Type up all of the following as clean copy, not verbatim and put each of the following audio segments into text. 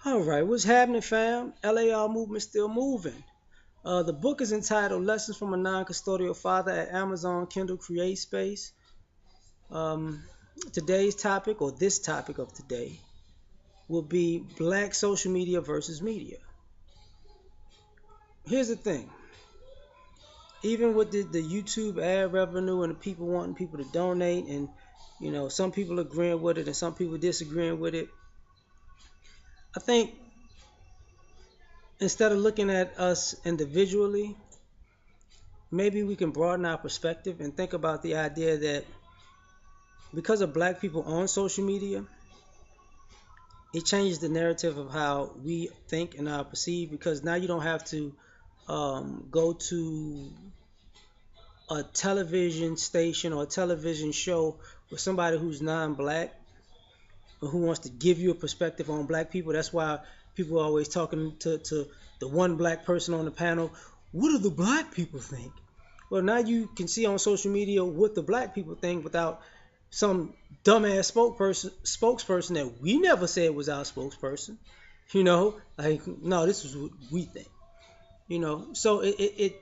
All right, what's happening, fam? L.A.R movement still moving. The book is entitled "Lessons from a Non-Custodial Father" at Amazon Kindle Create Space. Um, Today's topic, or this topic of today, will be Black social media versus media. Here's the thing: even with the YouTube ad revenue and the people wanting people to donate, and some people agreeing with it and some people disagreeing with it, I think instead of looking at us individually, maybe we can broaden our perspective and think about the idea that because of black people on social media, it changes the narrative of how we think and how perceive, because now you don't have to go to a television station or a television show with somebody who's non-black or who wants to give you a perspective on black people. That's why people are always talking to the one black person on the panel. What do the black people think? Well, now you can see on social media what the black people think without some dumbass spokesperson that we never said was our spokesperson. Like, no, this is what we think. So it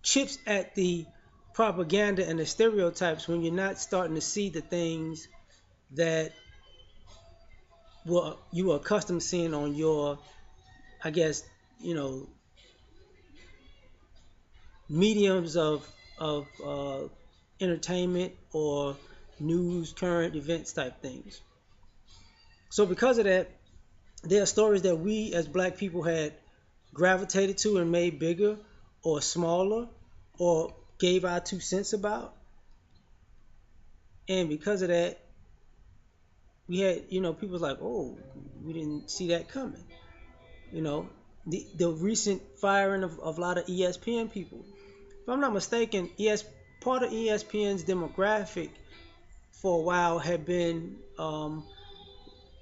chips at the propaganda and the stereotypes when you're not starting to see the things that you are accustomed to seeing on your, I guess, you know, mediums of entertainment or news, current events type things. So because of that, there are stories that we as black people had gravitated to and made bigger or smaller or gave our 2 cents about. And because of that, we had, people was like, oh, we didn't see that coming. You know, the recent firing of a lot of ESPN people. If I'm not mistaken, part of ESPN's demographic for a while had been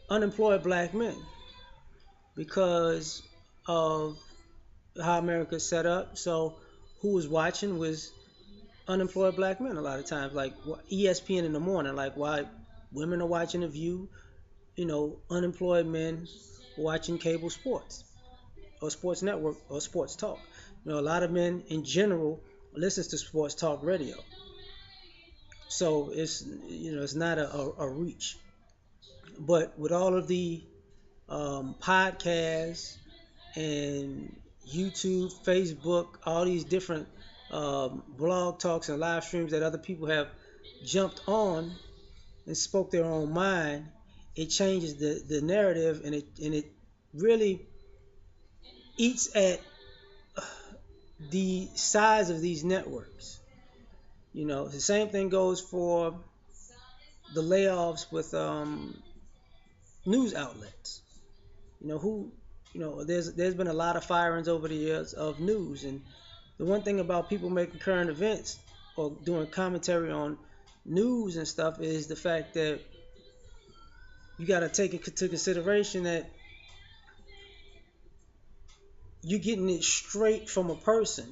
unemployed black men because of how America's set up. So who was watching was unemployed black men a lot of times, like ESPN in the morning, like why women are watching The View, unemployed men watching cable sports or sports network or sports talk. A lot of men in general listens to sports talk radio. So it's not a reach. But with all of the podcasts and YouTube, Facebook, all these different blog talks and live streams that other people have jumped on and spoke their own mind, it changes the narrative, and it really eats at the size of these networks. The same thing goes for the layoffs with news outlets. Who, there's been a lot of firings over the years of news, and the one thing about people making current events or doing commentary on news and stuff is the fact that you got to take into consideration that you're getting it straight from a person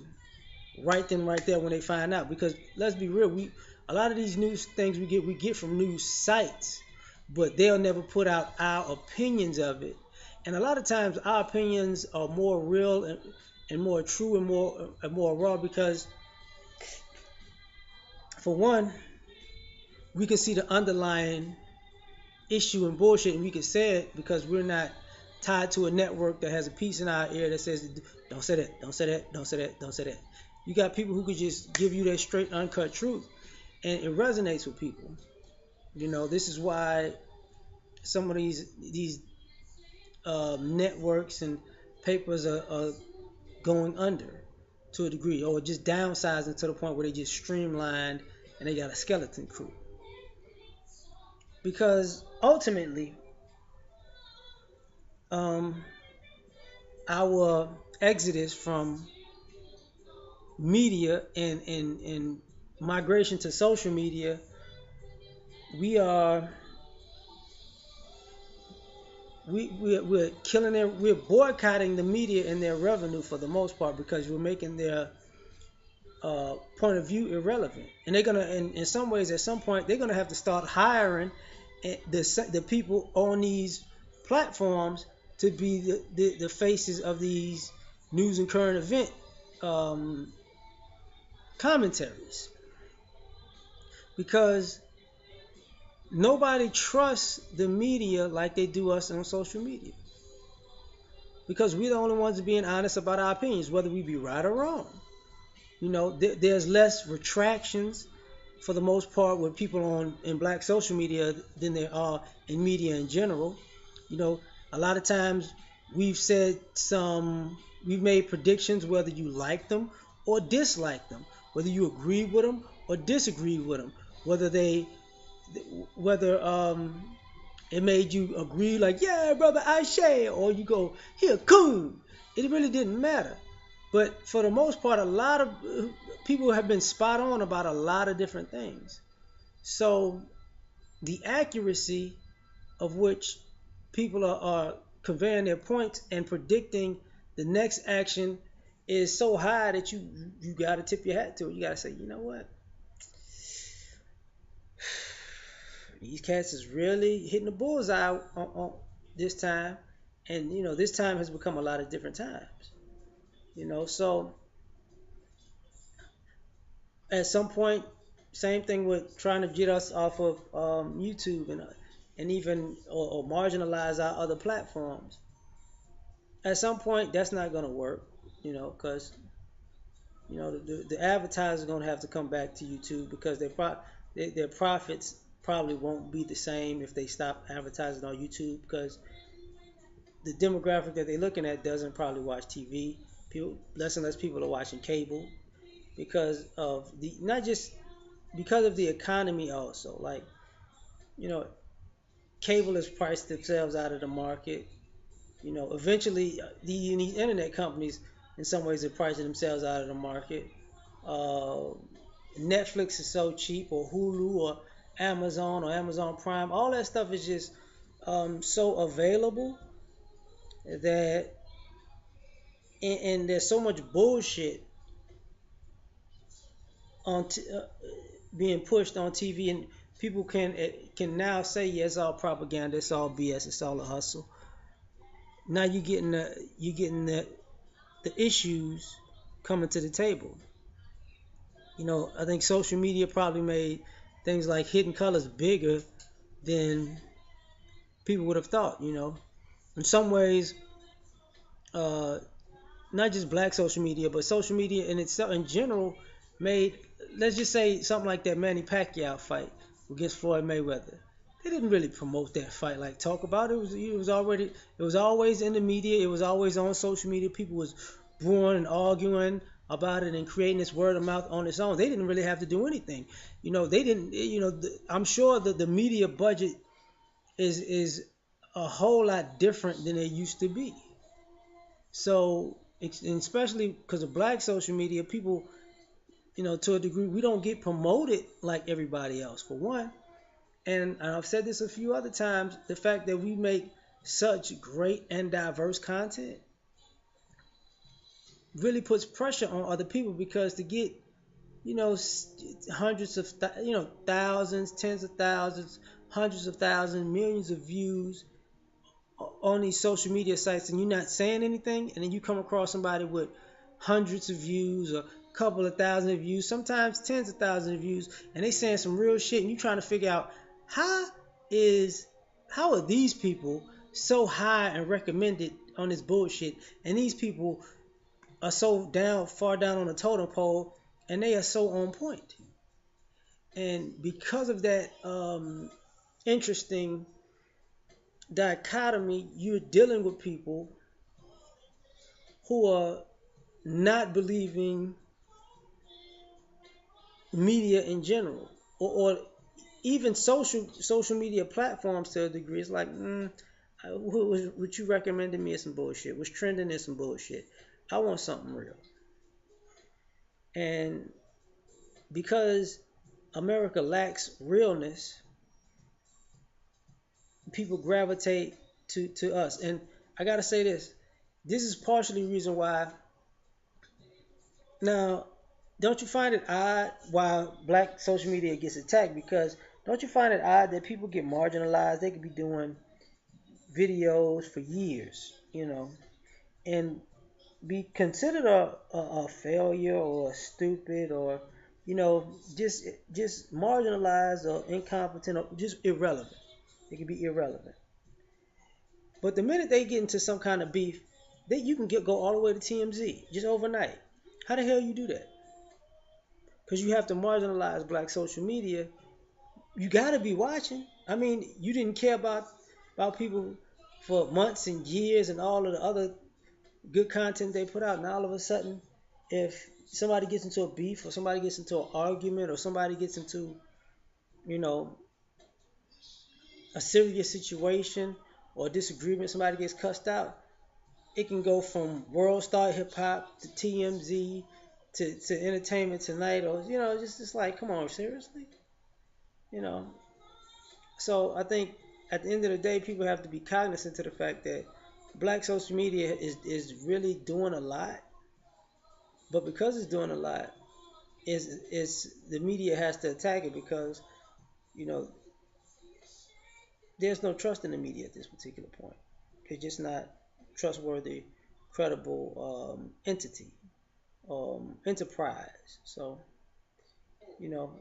right then, right there when they find out. Because let's be real, we a lot of these news things we get from news sites, but they'll never put out our opinions of it. And a lot of times our opinions are more real and more true and more raw because, for one, we can see the underlying issue and bullshit, and we can say it because we're not tied to a network that has a piece in our ear that says, "Don't say that, don't say that, don't say that, don't say that." You got people who could just give you that straight, uncut truth, and it resonates with people. This is why some of these networks and papers are going under to a degree, or just downsizing to the point where they just streamlined and they got a skeleton crew. Because ultimately, um, our exodus from media and migration to social media, we are we're killing we're boycotting the media and their revenue for the most part because we're making their point of view irrelevant. And they're gonna, in some ways, at some point, they're gonna have to start hiring the people on these platforms to be the faces of these news and current event um, commentaries, because nobody trusts the media like they do us on social media, because we're the only ones being honest about our opinions, whether we be right or wrong. There's less retractions for the most part with people on in black social media than there are in media in general. You know, a lot of times we've said we've made predictions whether you like them or dislike them, whether you agree with them or disagree with them, whether they whether it made you agree like, yeah, brother, I share, or you go, here, cool. It really didn't matter. But for the most part, a lot of people have been spot on about a lot of different things. So the accuracy of which people are conveying their points and predicting the next action is so high that you got to tip your hat to it. You got to say, you know what? These cats is really hitting the bullseye on this time, and this time has become a lot of different times. So at some point, same thing with trying to get us off of YouTube and even or marginalize our other platforms. At some point, that's not going to work, because the advertisers are going to have to come back to YouTube, because their profits probably won't be the same if they stop advertising on YouTube, because the demographic that they're looking at doesn't probably watch TV. People, less and less people are watching cable because of the not just because of the economy also. Like, you know, cable has priced themselves out of the market. Eventually these internet companies in some ways are pricing themselves out of the market. Uh, Netflix is so cheap, or Hulu, or Amazon Prime. All that stuff is just so available that, and there's so much bullshit on being pushed on TV, and people can now say, yeah, it's all propaganda, it's all BS, it's all a hustle. Now you're getting the issues coming to the table. I think social media probably made things like hidden colors bigger than people would have thought. In some ways, uh, not just black social media, but social media in itself, in general, made, let's just say something like that Manny Pacquiao fight against Floyd Mayweather. They didn't really promote that fight, like talk about it. It was always in the media. It was always on social media. People was brewing and arguing about it and creating this word of mouth on its own. They didn't really have to do anything. They didn't. I'm sure that the media budget is a whole lot different than it used to be. So, especially because of black social media, people, to a degree, we don't get promoted like everybody else, for one. And I've said this a few other times, the fact that we make such great and diverse content really puts pressure on other people, because to get, hundreds of, thousands, tens of thousands, hundreds of thousands, millions of views on these social media sites, and you're not saying anything, and then you come across somebody with hundreds of views, or a couple of thousand of views, sometimes tens of thousands of views, and they saying some real shit, and you trying to figure out how is how are these people so high and recommended on this bullshit, and these people are so far down on the totem pole, and they are so on point. And because of that interesting dichotomy, you're dealing with people who are not believing media in general, or even social media platforms to a degree. It's like, what you recommended me is some bullshit. What's trending is some bullshit. I want something real. And because America lacks realness, people gravitate to us. And I gotta say this. This is partially the reason why. Now, don't you find it odd why black social media gets attacked? Because don't you find it odd that people get marginalized? They could be doing videos for years, and be considered a failure or stupid or just marginalized or incompetent or just irrelevant. It can be irrelevant. But the minute they get into some kind of beef, you can go all the way to TMZ just overnight. How the hell you do that? Because you have to marginalize black social media. You got to be watching. I mean, you didn't care about people for months and years and all of the other good content they put out. Now all of a sudden, if somebody gets into a beef or somebody gets into an argument or somebody gets into, you know, a serious situation or disagreement, somebody gets cussed out, it can go from World Star Hip Hop to TMZ to Entertainment Tonight, or just like, come on, seriously, you know. So I think at the end of the day, people have to be cognizant to the fact that black social media is really doing a lot, but because it's doing a lot, is the media has to attack it because you know there's no trust in the media at this particular point. It's just not trustworthy, credible entity, enterprise. So you know,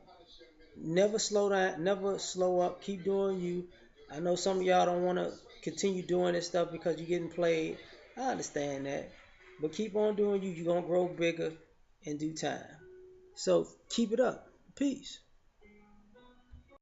never slow down, never slow up. Keep doing you. I know some of y'all don't want to continue doing this stuff because you're getting played. I understand that, but keep on doing you. You're gonna grow bigger in due time. So keep it up. Peace.